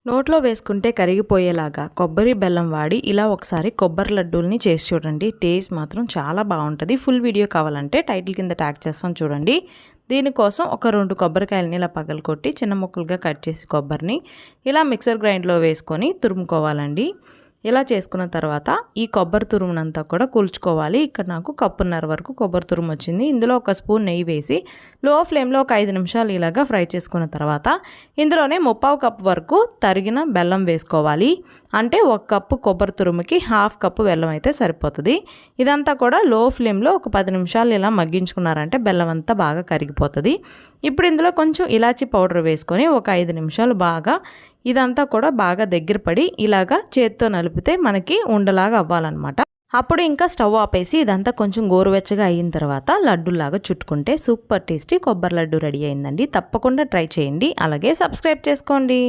నోట్లో వేసుకుంటే కరిగిపోయేలాగా కొబ్బరి బెల్లం వాడి ఇలా ఒకసారి కొబ్బరి లడ్డూల్ని చేసి చూడండి. టేస్ట్ మాత్రం చాలా బాగుంటుంది. ఫుల్ వీడియో కావాలంటే టైటిల్ కింద ట్యాగ్ చేస్తాం చూడండి. దీనికోసం ఒక 2 కొబ్బరికాయలని ఇలా పగలకొట్టి చిన్న ముక్కలుగా కట్ చేసి కొబ్బరిని ఇలా మిక్సర్ గ్రైండ్లో వేసుకొని తురుముకోవాలండి. ఇలా చేసుకున్న తర్వాత ఈ కొబ్బరి తురుమునంతా కూడా కూల్చుకోవాలి. ఇక్కడ నాకు కప్పున్నర వరకు కొబ్బరి తురుము వచ్చింది. ఇందులో ఒక స్పూన్ నెయ్యి వేసి లో ఫ్లేమ్లో ఒక 5 నిమిషాలు ఇలాగా ఫ్రై చేసుకున్న తర్వాత ఇందులోనే 1/2 కప్పు వరకు తరిగిన బెల్లం వేసుకోవాలి. అంటే 1 కప్పు కొబ్బరి తురుముకి 1/2 కప్పు బెల్లం అయితే సరిపోతుంది. ఇదంతా కూడా లో ఫ్లేమ్లో ఒక 10 నిమిషాలు ఇలా మగ్గించుకున్నారంటే బెల్లం అంతా బాగా కరిగిపోతుంది. ఇప్పుడు ఇందులో కొంచెం ఇలాచీ పౌడర్ వేసుకొని ఒక 5 నిమిషాలు బాగా ఇదంతా కూడా బాగా దగ్గర పడి ఇలాగా చేత్తో నలిపితే మనకి ఉండలాగా అవ్వాలన్నమాట. అప్పుడు ఇంకా స్టవ్ ఆపేసి ఇదంతా కొంచెం గోరువెచ్చగా అయిన తర్వాత లడ్డూలాగా చుట్టుకుంటే సూపర్ టేస్టీ కొబ్బరి లడ్డు రెడీ అయిందండి. తప్పకుండా ట్రై చేయండి. అలాగే సబ్స్క్రైబ్ చేసుకోండి.